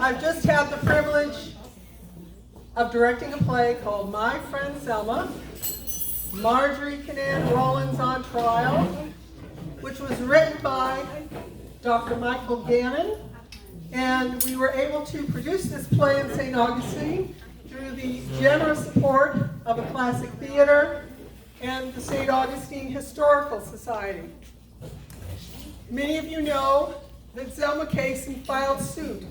I've just had the privilege of directing a play called My Friend Zelma, Marjorie Canaan Rollins on Trial, which was written by Dr. Michael Gannon, and we were able to produce this play in St. Augustine through the generous support of a classic theater and the St. Augustine Historical Society. Many of you know that Zelma Casey filed suit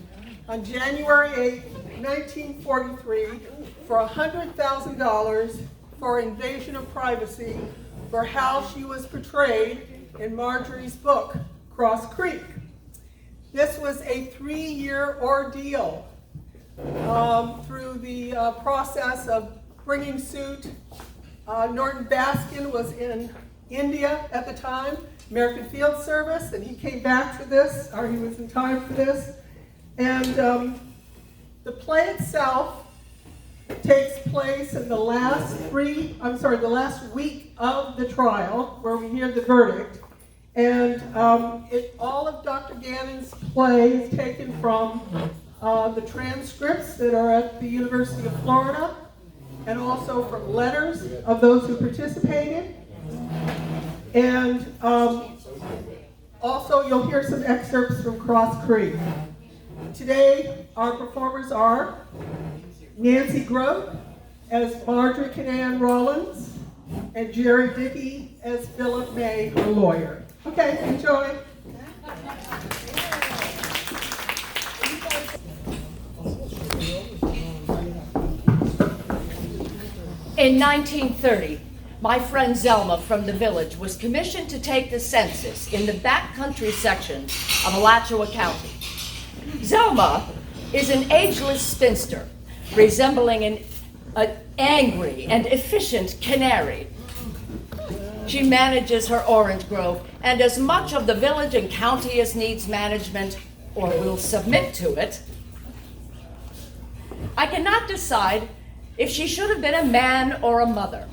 on January 8, 1943 for $100,000 for invasion of privacy for how she was portrayed in Marjorie's book, Cross Creek. This was a 3-year ordeal through the process of bringing suit. Norton Baskin was in India at the time, American Field Service, and he came back for this, or he was in time for this. And the play itself takes place in the last week of the trial, where we hear the verdict. And all of Dr. Gannon's play is taken from the transcripts that are at the University of Florida, and also from letters of those who participated. And also you'll hear some excerpts from Cross Creek. Today, our performers are Nancy Grote as Marjorie Canaan Rollins and Jerry Dickey as Philip May, the lawyer. Okay, enjoy. In 1930, my friend Zelma from the village was commissioned to take the census in the backcountry section of Alachua County. Zelma is an ageless spinster, resembling an angry and efficient canary. She manages her orange grove and as much of the village and county as needs management or will submit to it. I cannot decide if she should have been a man or a mother.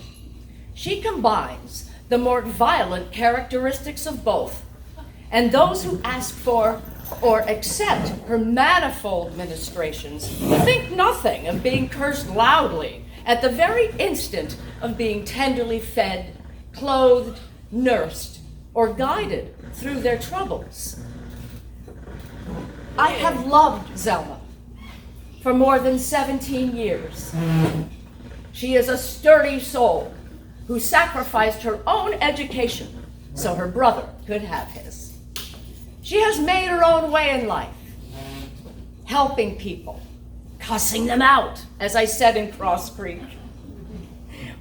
She combines the more violent characteristics of both, and those who ask for or accept her manifold ministrations think nothing of being cursed loudly at the very instant of being tenderly fed, clothed, nursed, or guided through their troubles. I have loved Zelma for more than 17 years. She is a sturdy soul who sacrificed her own education so her brother could have his. She has made her own way in life, helping people, cussing them out, as I said in Cross Creek,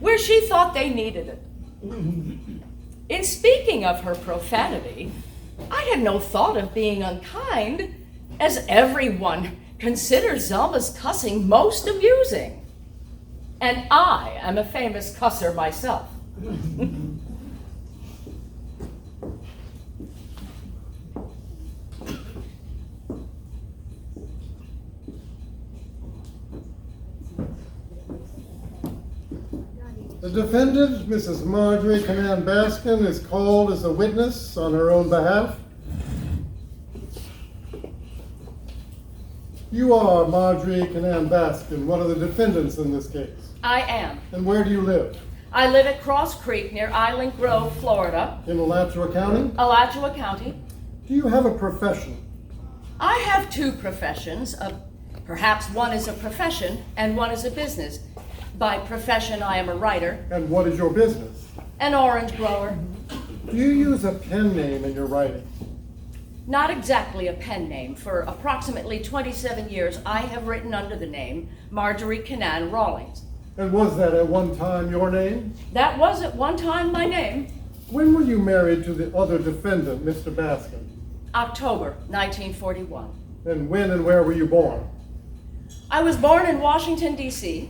where she thought they needed it. In speaking of her profanity, I had no thought of being unkind, as everyone considers Zelma's cussing most amusing. And I am a famous cusser myself. The defendant, Mrs. Marjorie Canaan Baskin, is called as a witness on her own behalf. You are Marjorie Canaan Baskin, one of the defendants in this case. I am. And where do you live? I live at Cross Creek near Island Grove, Florida. In Alachua County? Alachua County. Do you have a profession? I have two professions. Perhaps one is a profession and one is a business. By profession, I am a writer. And what is your business? An orange grower. Do you use a pen name in your writing? Not exactly a pen name. For approximately 27 years, I have written under the name Marjorie Canaan Rollins. And was that at one time your name? That was at one time my name. When were you married to the other defendant, Mr. Baskin? October 1941. And when and where were you born? I was born in Washington, D.C.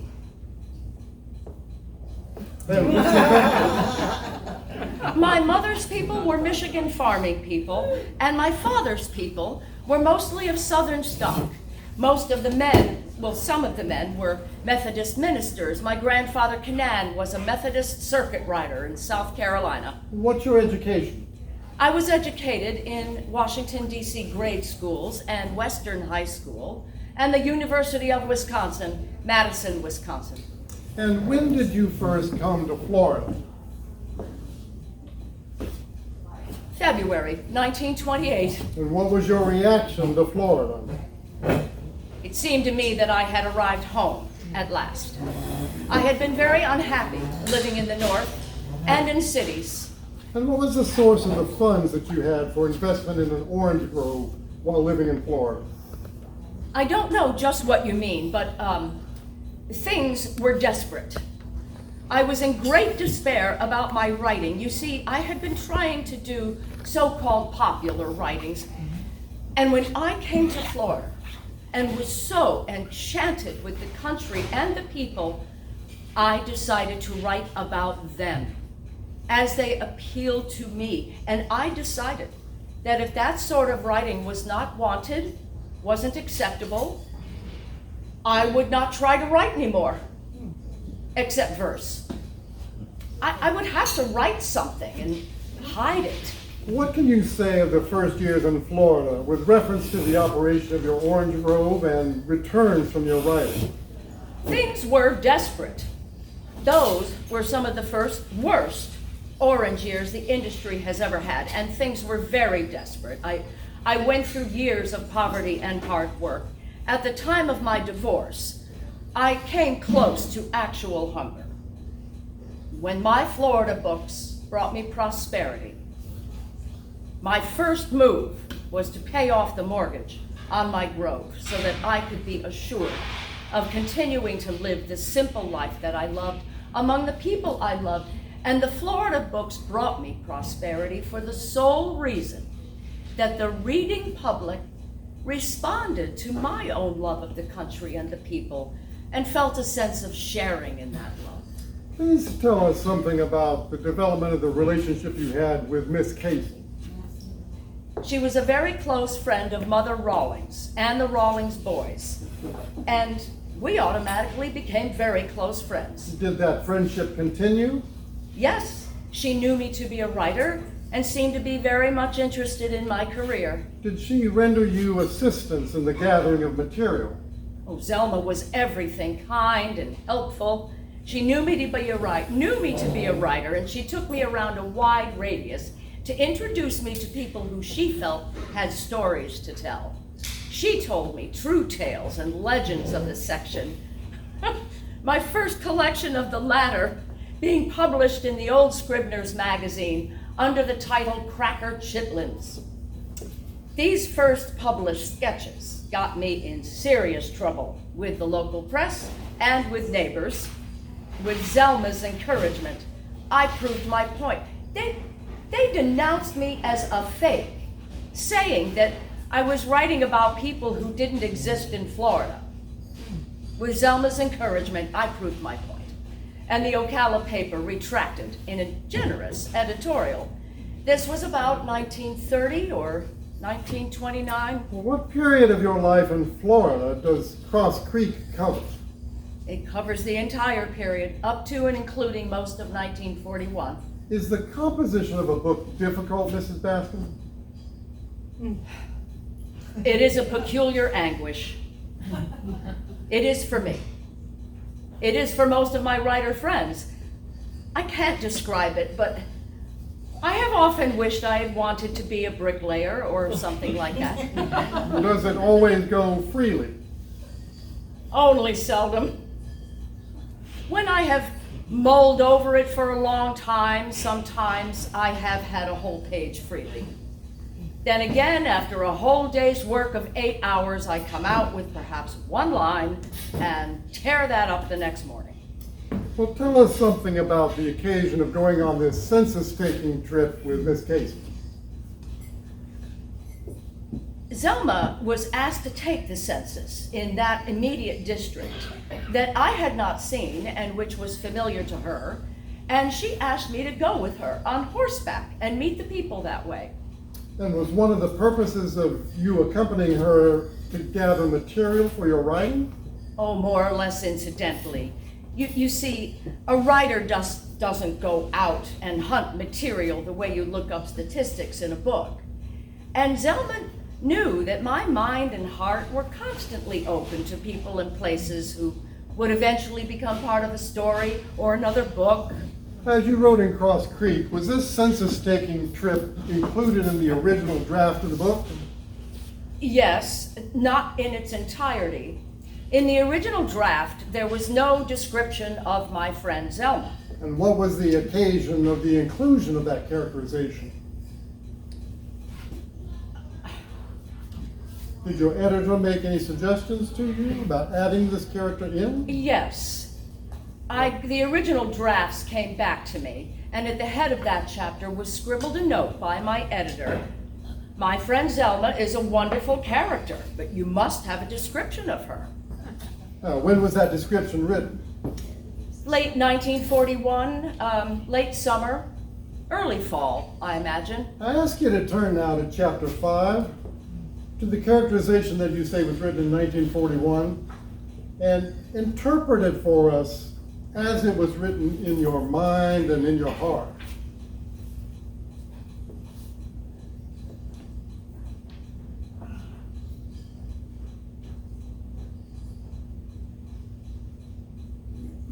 My mother's people were Michigan farming people, and my father's people were mostly of Southern stock. Most of the men, well, some of the men were Methodist ministers. My grandfather Canaan was a Methodist circuit rider in South Carolina. What's your education? I was educated in Washington, D.C. grade schools and Western High School, and the University of Wisconsin, Madison, Wisconsin. And when did you first come to Florida? February 1928. And what was your reaction to Florida? It seemed to me that I had arrived home at last. I had been very unhappy living in the North and in cities. And what was the source of the funds that you had for investment in an orange grove while living in Florida? I don't know just what you mean, but things were desperate. I was in great despair about my writing. You see, I had been trying to do so-called popular writings, and when I came to Florida and was so enchanted with the country and the people, I decided to write about them as they appealed to me. And I decided that if that sort of writing was not wanted, wasn't acceptable, I would not try to write anymore, except verse. I would have to write something and hide it. What can you say of the first years in Florida with reference to the operation of your orange grove and returns from your writing? Things were desperate. Those were some of the first worst orange years the industry has ever had, and things were very desperate. I went through years of poverty and hard work. At the time of my divorce, I came close to actual hunger. When my Florida books brought me prosperity, my first move was to pay off the mortgage on my grove so that I could be assured of continuing to live the simple life that I loved among the people I loved. And the Florida books brought me prosperity for the sole reason that the reading public responded to my own love of the country and the people and felt a sense of sharing in that love. Please tell us something about the development of the relationship you had with Miss Casey. She was a very close friend of Mother Rawlings and the Rawlings boys, and we automatically became very close friends. Did that friendship continue? Yes, she knew me to be a writer and seemed to be very much interested in my career. Did she render you assistance in the gathering of material? Oh, Zelma was everything, kind and helpful. She knew me to be a writer, and she took me around a wide radius to introduce me to people who she felt had stories to tell. She told me true tales and legends of the section. My first collection of the latter being published in the Old Scribner's magazine under the title Cracker Chitlins. These first published sketches got me in serious trouble with the local press and with neighbors. With Zelma's encouragement, I proved my point. They denounced me as a fake, saying that I was writing about people who didn't exist in Florida. With Zelma's encouragement, I proved my point, and the Ocala paper retracted in a generous editorial. This was about 1930 or 1929. Well, what period of your life in Florida does Cross Creek cover? It covers the entire period, up to and including most of 1941. Is the composition of a book difficult, Mrs. Baskin? It is a peculiar anguish. It is for me. It is for most of my writer friends. I can't describe it, but I have often wished I had wanted to be a bricklayer or something like that. Does it always go freely? Only seldom. When I have mulled over it for a long time, sometimes I have had a whole page freely. Then again, after a whole day's work of 8 hours, I come out with perhaps one line and tear that up the next morning. Well, tell us something about the occasion of going on this census-taking trip with Miss Casey. Zelma was asked to take the census in that immediate district that I had not seen and which was familiar to her, and she asked me to go with her on horseback and meet the people that way. And was one of the purposes of you accompanying her to gather material for your writing? Oh, more or less incidentally. You see, a writer doesn't go out and hunt material the way you look up statistics in a book. And Zelma knew that my mind and heart were constantly open to people and places who would eventually become part of a story or another book. As you wrote in Cross Creek, was this census-taking trip included in the original draft of the book? Yes, not in its entirety. In the original draft, there was no description of my friend Zelma. And what was the occasion of the inclusion of that characterization? Did your editor make any suggestions to you about adding this character in? Yes. The original drafts came back to me, and at the head of that chapter was scribbled a note by my editor. My friend Zelma is a wonderful character, but you must have a description of her. When was that description written? Late 1941, late summer, early fall, I imagine. I ask you to turn now to chapter 5, to the characterization that you say was written in 1941, and interpret it for us as it was written in your mind and in your heart.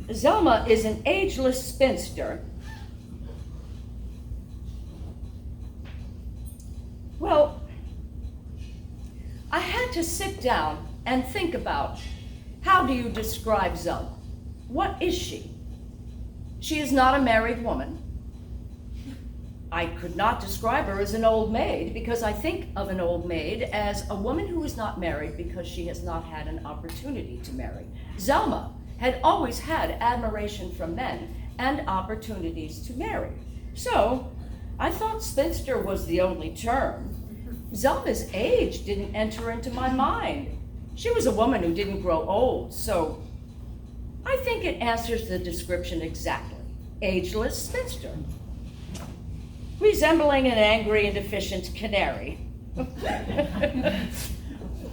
Zelma is an ageless spinster. Well, I had to sit down and think about, how do you describe Zelma? What is she? She is not a married woman. I could not describe her as an old maid, because I think of an old maid as a woman who is not married because she has not had an opportunity to marry. Zelma had always had admiration from men and opportunities to marry. So I thought spinster was the only term. Zelma's age didn't enter into my mind. She was a woman who didn't grow old, so I think it answers the description exactly. Ageless spinster. Resembling an angry and efficient canary. Well,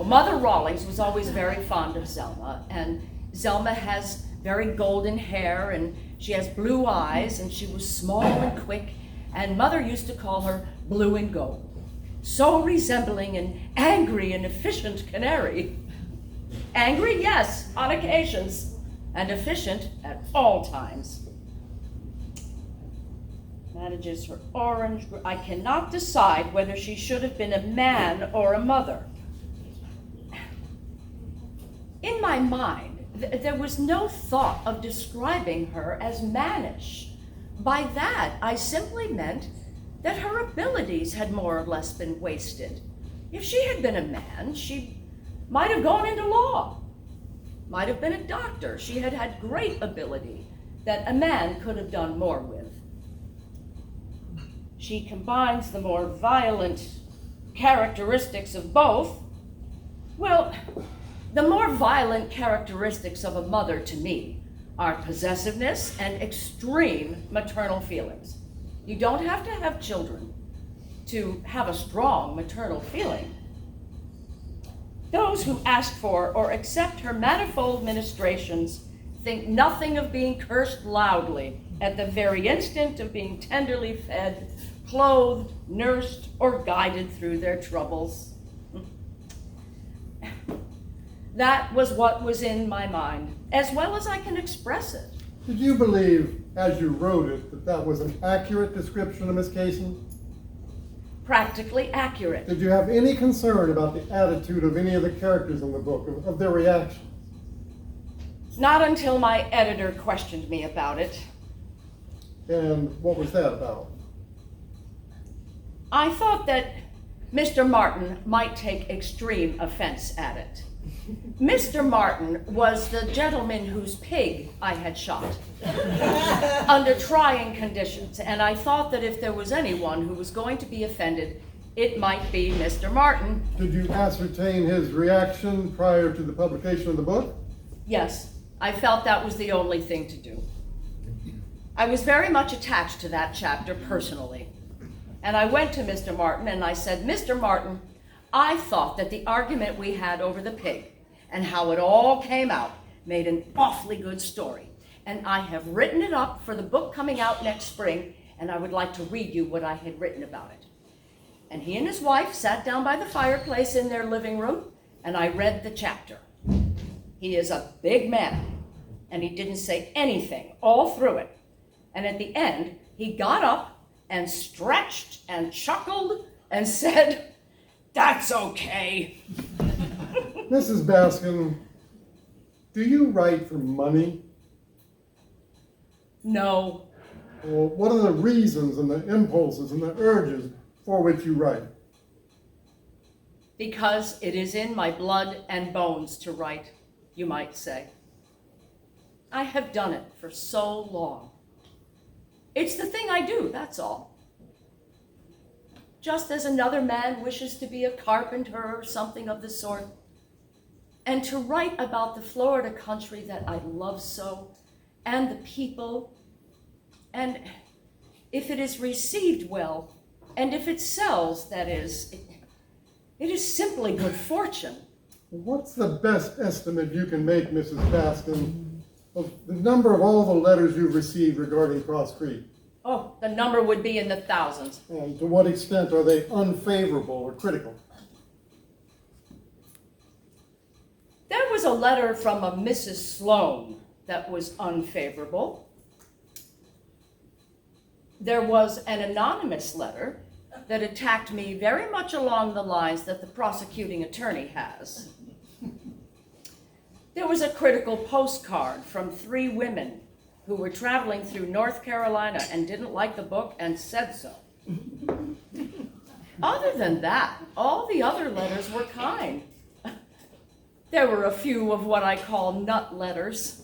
Mother Rawlings was always very fond of Zelma, and Zelma has very golden hair, and she has blue eyes, and she was small and quick, and Mother used to call her Blue and Gold. So resembling an angry and efficient canary. Angry, yes, on occasions, and efficient at all times. Manages her orange. I cannot decide whether she should have been a man or a mother. In my mind, there was no thought of describing her as mannish. By that, I simply meant that her abilities had more or less been wasted. If she had been a man, she might have gone into law, might have been a doctor. She had had great ability that a man could have done more with. She combines the more violent characteristics of both. Well, the more violent characteristics of a mother to me are possessiveness and extreme maternal feelings. You don't have to have children to have a strong maternal feeling. Those who ask for or accept her manifold ministrations think nothing of being cursed loudly at the very instant of being tenderly fed, clothed, nursed, or guided through their troubles. That was what was in my mind, as well as I can express it. Did you believe, as you wrote it, that that was an accurate description of Miss Casson? Practically accurate. Did you have any concern about the attitude of any of the characters in the book, of their reactions? Not until my editor questioned me about it. And what was that about? I thought that Mr. Martin might take extreme offense at it. Mr. Martin was the gentleman whose pig I had shot under trying conditions, and I thought that if there was anyone who was going to be offended, it might be Mr. Martin. Did you ascertain his reaction prior to the publication of the book? Yes, I felt that was the only thing to do. I was very much attached to that chapter personally, and I went to Mr. Martin and I said, Mr. Martin, I thought that the argument we had over the pig and how it all came out made an awfully good story. And I have written it up for the book coming out next spring, and I would like to read you what I had written about it. And he and his wife sat down by the fireplace in their living room, and I read the chapter. He is a big man, and he didn't say anything all through it. And at the end, he got up and stretched and chuckled and said, "That's okay." Mrs. Baskin, do you write for money? No. Or what are the reasons and the impulses and the urges for which you write? Because it is in my blood and bones to write, you might say. I have done it for so long. It's the thing I do, that's all. Just as another man wishes to be a carpenter or something of the sort. And to write about the Florida country that I love so, and the people, and if it is received well, and if it sells, that is, it is simply good fortune. What's the best estimate you can make, Mrs. Baskin, of the number of all the letters you've received regarding Cross Creek? Oh, the number would be in the thousands. And to what extent are they unfavorable or critical? There was a letter from a Mrs. Sloane that was unfavorable. There was an anonymous letter that attacked me very much along the lines that the prosecuting attorney has. There was a critical postcard from 3 women who were traveling through North Carolina and didn't like the book and said so. Other than that, all the other letters were kind. There were a few of what I call nut letters.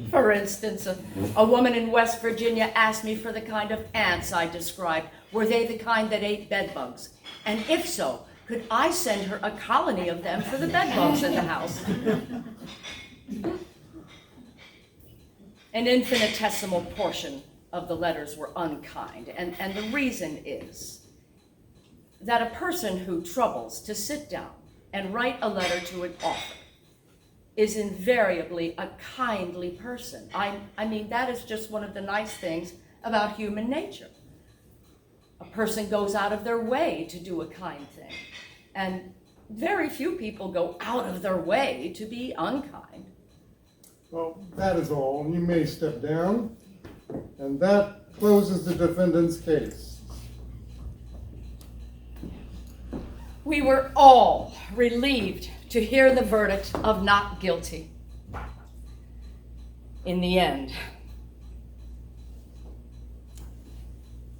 For instance, a woman in West Virginia asked me for the kind of ants I described. Were they the kind that ate bedbugs? And if so, could I send her a colony of them for the bedbugs in the house? An infinitesimal portion of the letters were unkind, and the reason is that a person who troubles to sit down and write a letter to an author is invariably a kindly person. I mean, that is just one of the nice things about human nature. A person goes out of their way to do a kind thing, and very few people go out of their way to be unkind. Well, that is all. You may step down, and that closes the defendant's case. We were all relieved to hear the verdict of not guilty. In the end.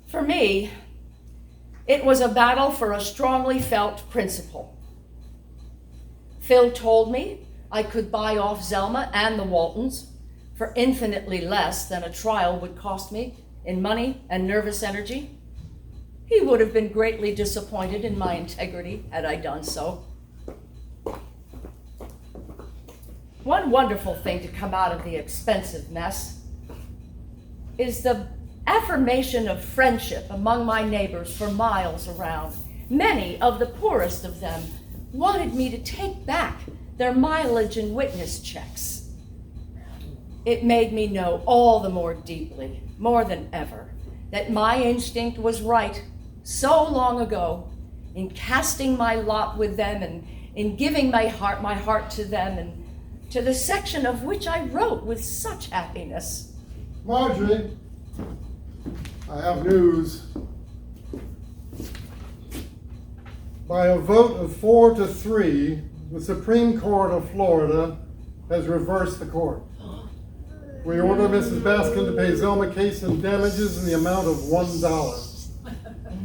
For me, it was a battle for a strongly felt principle. Phil told me I could buy off Zelma and the Waltons for infinitely less than a trial would cost me in money and nervous energy. He would have been greatly disappointed in my integrity had I done so. One wonderful thing to come out of the expensive mess is the affirmation of friendship among my neighbors for miles around. Many of the poorest of them wanted me to take back their mileage and witness checks. It made me know all the more deeply, more than ever, that my instinct was right so long ago in casting my lot with them and in giving my heart to them and to the section of which I wrote with such happiness. Marjorie, I have news. By a vote of 4-3, the Supreme Court of Florida has reversed the court. We order Mrs. Baskin to pay Zelma case and damages in the amount of $1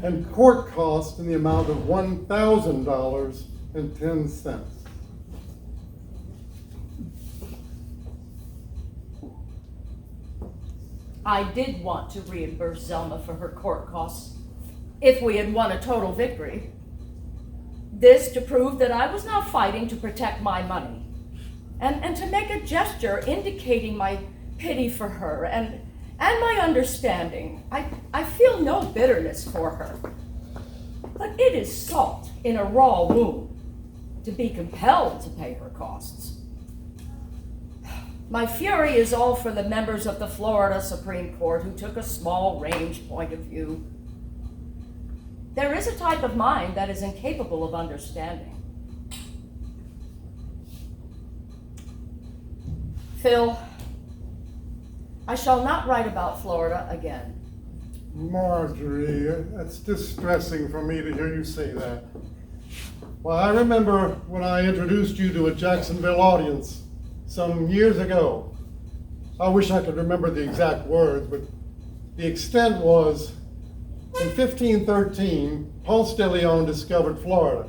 and court costs in the amount of $1,000.10. I did want to reimburse Zelma for her court costs if we had won a total victory. This to prove that I was not fighting to protect my money, and to make a gesture indicating my pity for her and my understanding. I feel no bitterness for her, but it is salt in a raw wound to be compelled to pay her costs. My fury is all for the members of the Florida Supreme Court who took a small range point of view. There is a type of mind that is incapable of understanding. Phil, I shall not write about Florida again. Marjorie, that's distressing for me to hear you say that. Well, I remember when I introduced you to a Jacksonville audience some years ago. I wish I could remember the exact words, but the extent was, in 1513, Ponce de Leon discovered Florida,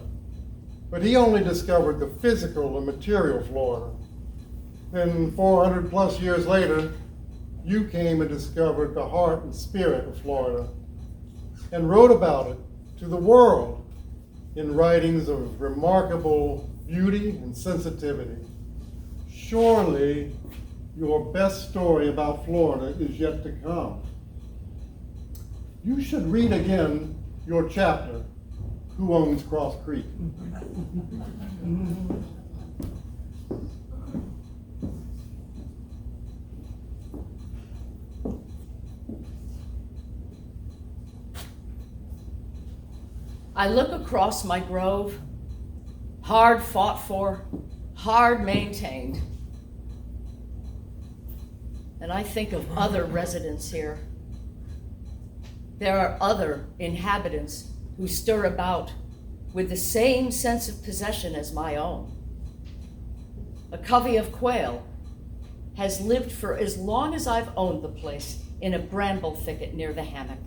but he only discovered the physical and material Florida. Then 400 plus years later, you came and discovered the heart and spirit of Florida and wrote about it to the world in writings of remarkable beauty and sensitivity. Surely your best story about Florida is yet to come. You should read again your chapter, Who Owns Cross Creek? I look across my grove, hard fought for, hard maintained, and I think of other residents here. There are other inhabitants who stir about with the same sense of possession as my own. A covey of quail has lived for as long as I've owned the place in a bramble thicket near the hammock.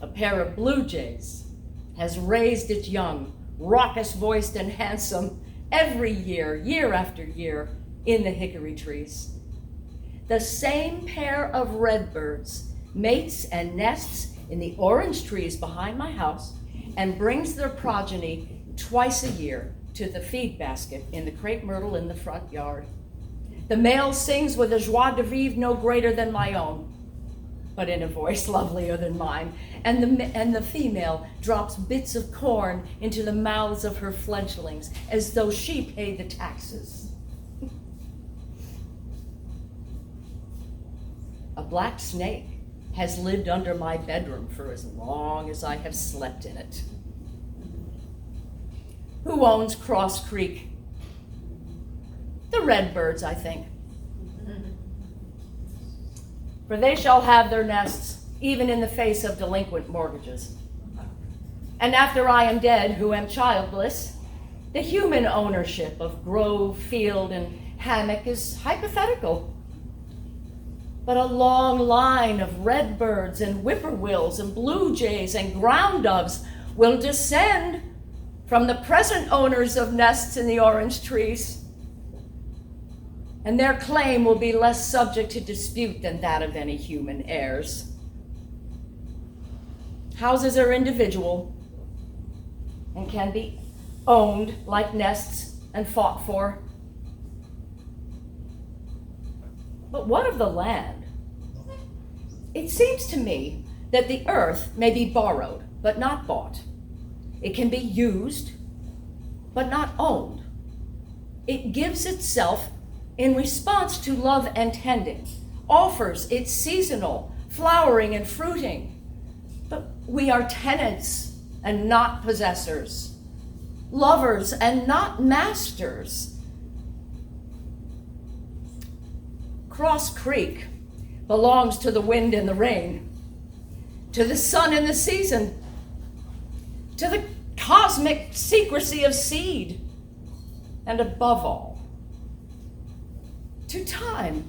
A pair of blue jays has raised its young, raucous-voiced and handsome, every year, year after year, in the hickory trees. The same pair of redbirds mates and nests in the orange trees behind my house and brings their progeny twice a year to the feed basket in the crepe myrtle in the front yard. The male sings with a joie de vivre no greater than my own, but in a voice lovelier than mine, and the female drops bits of corn into the mouths of her fledglings as though she paid the taxes. A black snake has lived under my bedroom for as long as I have slept in it. Who owns Cross Creek? The redbirds, I think. For they shall have their nests, even in the face of delinquent mortgages. And after I am dead, who am childless, the human ownership of grove, field, and hammock is hypothetical. But a long line of redbirds and whippoorwills and blue jays and ground doves will descend from the present owners of nests in the orange trees. And their claim will be less subject to dispute than that of any human heirs. Houses are individual and can be owned like nests and fought for. But what of the land? It seems to me that the earth may be borrowed, but not bought. It can be used, but not owned. It gives itself in response to love and tending, offers its seasonal flowering and fruiting. But we are tenants and not possessors, lovers and not masters. Cross Creek belongs to the wind and the rain, to the sun and the season, to the cosmic secrecy of seed, and above all, to time.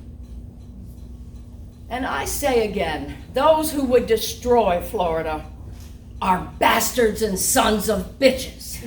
And I say again, those who would destroy Florida are bastards and sons of bitches.